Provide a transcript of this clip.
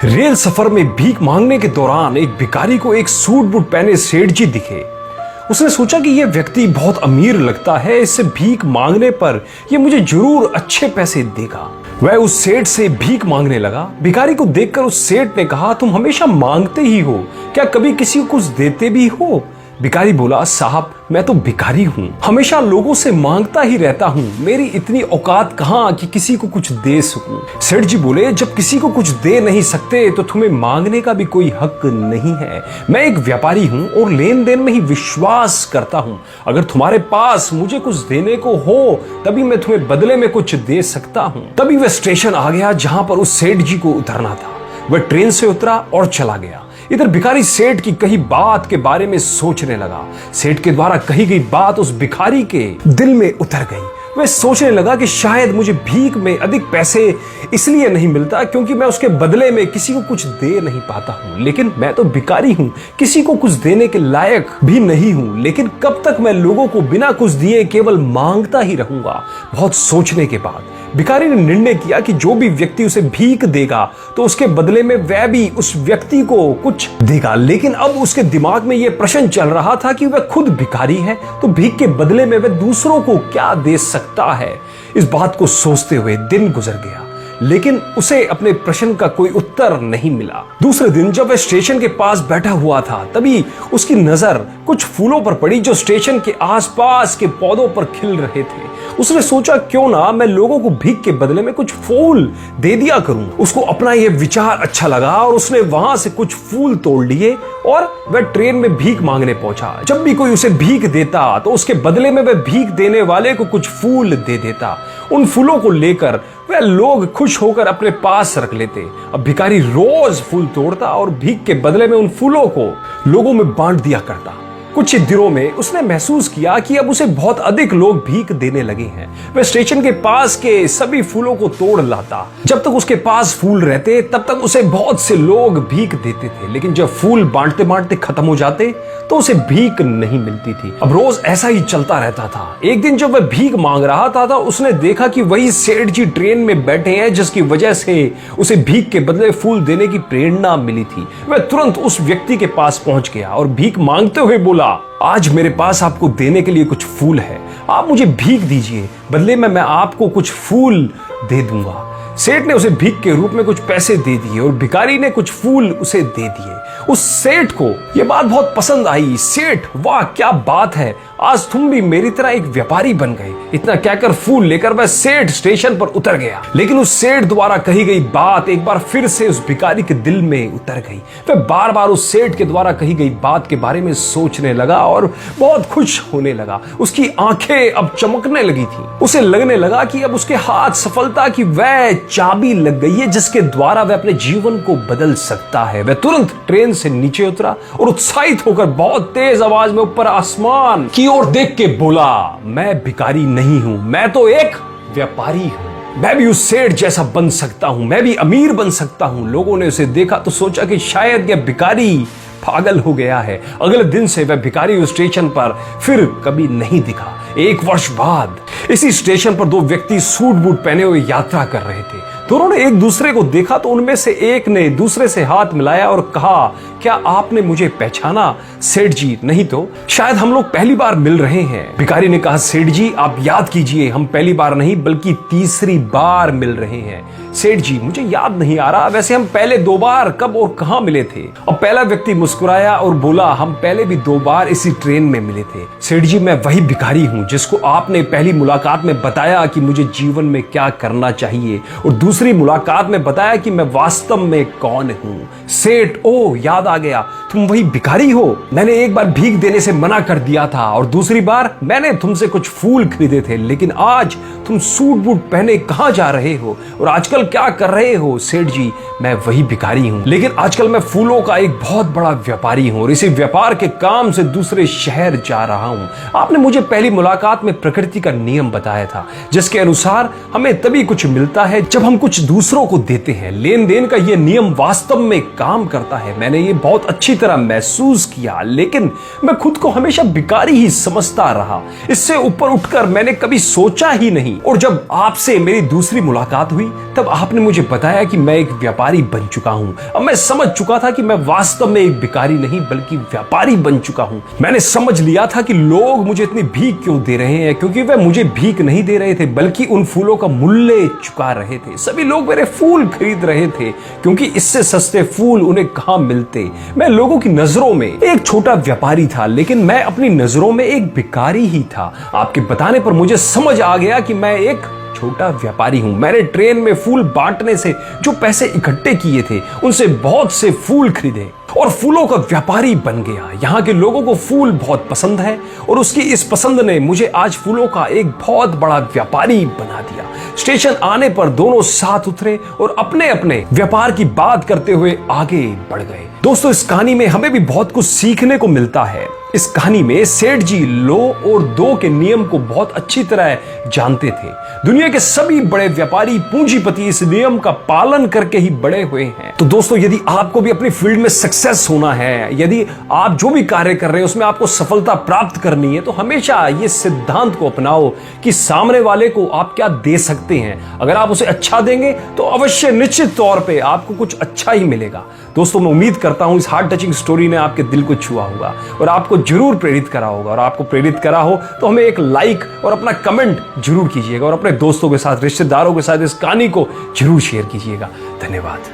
Rail सफर में भीख मांगने के दौरान एक भिखारी को एक सूट बूट पहने सेठ जी दिखे। उसने सोचा कि यह व्यक्ति बहुत अमीर लगता है, इससे भीख मांगने पर यह मुझे जरूर अच्छे पैसे देगा। वह उस सेठ से भीख मांगने लगा। भिखारी को देखकर उस सेठ ने कहा, तुम हमेशा मांगते ही हो, क्या कभी किसी को कुछ देते भी हो? भिखारी बोला, साहब मैं तो भिखारी हूँ, हमेशा लोगों से मांगता ही रहता हूँ, मेरी इतनी औकात कहाँ कि किसी को कुछ दे सकूं। सेठ जी बोले, जब किसी को कुछ दे नहीं सकते तो तुम्हें मांगने का भी कोई हक नहीं है। मैं एक व्यापारी हूँ और लेन देन में ही विश्वास करता हूँ। अगर तुम्हारे पास मुझे कुछ देने को हो तभी मैं तुम्हें बदले में कुछ दे सकता हूँ। तभी वह स्टेशन आ गया जहां पर उस सेठ जी को उतरना था। वह ट्रेन से उतरा और चला गया। इधर भिखारी सेठ की कही बात के बारे में सोचने लगा। सेठ के द्वारा कही गई बात उस भिखारी के दिल में उतर गई। वह सोचने लगा कि शायद मुझे भीख में अधिक पैसे इसलिए नहीं मिलता क्योंकि मैं उसके बदले में किसी को कुछ दे नहीं पाता हूँ। लेकिन मैं तो भिखारी हूँ, किसी को कुछ देने के लायक भी नहीं हूँ। लेकिन कब तक मैं लोगों को बिना कुछ दिए केवल मांगता ही रहूंगा? बहुत सोचने के बाद भिखारी ने निर्णय किया कि जो भी व्यक्ति उसे भीख देगा तो उसके बदले में वह भी उस व्यक्ति को कुछ देगा। लेकिन अब उसके दिमाग में यह प्रश्न चल रहा था कि वह खुद भिखारी है तो भीख के बदले में वह दूसरों को क्या दे सकता है। इस बात को सोचते हुए दिन गुजर गया, लेकिन उसे अपने प्रश्न का कोई उत्तर नहीं मिला। दूसरे दिन जब वह स्टेशन के पास बैठा हुआ था तभी उसकी नजर कुछ फूलों पर पड़ी जो स्टेशन के आसपास के पौधों पर खिल रहे थे। उसने सोचा, क्यों ना मैं लोगों को भीख के बदले में कुछ फूल दे दिया करूं। उसको अपना यह विचार अच्छा लगा और उसने वहां से कुछ फूल तोड़ लिए और वह ट्रेन में भीख मांगने पहुंचा। जब भी कोई उसे भीख देता तो उसके बदले में वह भीख देने वाले को कुछ फूल दे देता। उन फूलों को लेकर वह लोग खुश होकर अपने पास रख लेते। अब भिखारी रोज फूल तोड़ता और भीख के बदले में उन फूलों को लोगों में बांट दिया करता। कुछ दिनों में उसने महसूस किया कि अब उसे बहुत अधिक लोग भीख देने लगे हैं। वह स्टेशन के पास के सभी फूलों को तोड़ लाता। जब तक उसके पास फूल रहते तब तक उसे बहुत से लोग भीख देते थे, लेकिन जब फूल बांटते बांटते खत्म हो जाते तो उसे भीख नहीं मिलती थी। अब रोज ऐसा ही चलता रहता था। एक दिन जब वह भीख मांग रहा था तो उसने देखा कि वही सेठ जी ट्रेन में बैठे हैं जिसकी वजह से उसे भीख के बदले फूल देने की प्रेरणा मिली थी। वह तुरंत उस व्यक्ति के पास पहुंच गया और भीख मांगते हुए बोला, आज मेरे पास आपको देने के लिए कुछ फूल है, आप मुझे भीख दीजिए, बदले में मैं आपको कुछ फूल दे दूंगा। सेठ ने उसे भीख के रूप में कुछ पैसे दे दिए और भिखारी ने कुछ फूल उसे दे दिए। उस सेठ को यह बात बहुत पसंद आई। सेठ, वाह क्या बात है, आज तुम भी मेरी तरह एक व्यापारी बन गए। इतना कहकर फूल लेकर वह सेठ स्टेशन पर उतर गया। लेकिन उस सेठ द्वारा कही गई बात एक बार फिर से उस भिखारी के दिल में उतर गई। वह बार बार उस सेठ के द्वारा कही गई बात के बारे में सोचने लगा और बहुत खुश होने लगा। उसकी आंखें अब चमकने लगी थी। उसे लगने लगा कि अब उसके हाथ सफलता की वह चाबी लग गई है जिसके द्वारा वह अपने जीवन को बदल सकता है। वह तुरंत ट्रेन से नीचे उतरा और उत्साहित होकर बहुत तेज आवाज में ऊपर आसमान की ओर देख के बोला, मैं भिखारी नहीं हूं, मैं तो एक व्यापारी हूं। मैं भी उस सेठ जैसा बन सकता हूं, मैं भी अमीर बन सकता हूं। लोगों ने उसे देखा तो सोचा कि शायद यह भिखारी पागल हो गया है। अगले दिन से वह भिखारी उस स्टेशन पर फिर कभी नहीं दिखा। एक वर्ष बाद इसी स्टेशन पर दो व्यक्ति सूट बूट पहने हुए यात्रा कर रहे थे। दोनों ने एक दूसरे को देखा तो उनमें से एक ने दूसरे से हाथ मिलाया और कहा, क्या आपने मुझे पहचाना? सेठ जी, नहीं तो, शायद हम लोग पहली बार मिल रहे हैं। भिखारी ने कहा, सेठ जी आप याद कीजिए, हम पहली बार नहीं बल्कि तीसरी बार मिल रहे हैं। सेठ जी, मुझे याद नहीं आ रहा, वैसे हम पहले 2 बार कब और कहां मिले थे? अब पहला व्यक्ति मुस्कुराया और बोला, हम पहले भी 2 बार इसी ट्रेन में मिले थे। सेठ जी, मैं वही भिखारी हूं जिसको आपने पहली मुलाकात में बताया कि मुझे जीवन में क्या करना चाहिए और दूसरी मुलाकात में बताया कि मैं वास्तव में कौन हूं। सेठ, ओ याद आ गया, तुम वही भिखारी हो। मैंने एक बार भीख देने से मना कर दिया था और दूसरी बार मैंने तुमसे कुछ फूल खरीदे थे, लेकिन आज तुम सूट बूट पहने कहां जा रहे हो और आजकल क्या कर रहे हो? सेठ जी, मैं वही भिखारी हूं, लेकिन आजकल मैं फूलों का एक बहुत बड़ा व्यापारी हूं और इसी व्यापार के काम से दूसरे शहर जा रहा हूं। आपने मुझे पहली मुलाकात में प्रकृति का नियम बताया था जिसके अनुसार हमें तभी कुछ मिलता है जब हम कुछ दूसरों को देते हैं। लेन देन का यह नियम वास्तव में काम करता है। मैंने ये बहुत अच्छी तरह महसूस किया, लेकिन मैं खुद को हमेशा भिखारी ही समझता रहा। इससे ऊपर उठकर मैंने कभी सोचा ही नहीं। और जब आपसे मेरी दूसरी मुलाकात हुई तब आपने मुझे बताया कि मैं एक व्यापारी बन चुका हूं। अब मैं समझ चुका था कि मैं वास्तव में एक भिखारी नहीं बल्कि व्यापारी बन चुका हूं। मैंने समझ लिया था कि लोग मुझे इतनी भीख क्यों दे रहे हैं, क्योंकि वे मुझे भीख नहीं दे रहे थे बल्कि उन फूलों का मूल्य चुका रहे थे। सभी लोग मेरे फूल खरीद रहे थे क्योंकि इससे सस्ते फूल उन्हें कहां मिलते। मैं लोगों की नजरों में एक छोटा व्यापारी था, लेकिन मैं अपनी नजरों में एक भिखारी ही था। आपके बताने पर मुझे समझ आ गया कि मैं एक छोटा व्यापारी हूं। मैंने ट्रेन में फूल बांटने से जो पैसे इकट्ठे किए थे उनसे बहुत से फूल खरीदे और फूलों का व्यापारी बन गया। यहाँ के लोगों को फूल बहुत पसंद है और उसकी इस पसंद ने मुझे आज फूलों का एक बहुत बड़ा व्यापारी बना दिया। स्टेशन आने पर दोनों साथ उतरे और अपने अपने व्यापार की बात करते हुए आगे बढ़ गए। दोस्तों, इस कहानी में हमें भी बहुत कुछ सीखने को मिलता है। इस कहानी में सेठ जी लो और दो के नियम को बहुत अच्छी तरह जानते थे। दुनिया के सभी बड़े व्यापारी पूंजीपति इस नियम का पालन करके ही बड़े हुए हैं। तो दोस्तों, यदि आपको भी अपनी फील्ड में सक्सेस होना है, यदि आप जो भी कार्य कर रहे हैं उसमें आपको सफलता प्राप्त करनी है, तो हमेशा ये सिद्धांत को अपनाओ कि सामने वाले को आप क्या दे सकते हैं। अगर आप उसे अच्छा देंगे तो अवश्य निश्चित तौर पे आपको कुछ अच्छा ही मिलेगा। दोस्तों, मैं उम्मीद करता हूं इस हार्ट टचिंग स्टोरी ने आपके दिल को छुआ होगा और आपको जरूर प्रेरित करा होगा। और आपको प्रेरित करा हो तो हमें एक लाइक और अपना कमेंट जरूर कीजिएगा और अपने दोस्तों के साथ, रिश्तेदारों के साथ इस कहानी को जरूर शेयर कीजिएगा। धन्यवाद।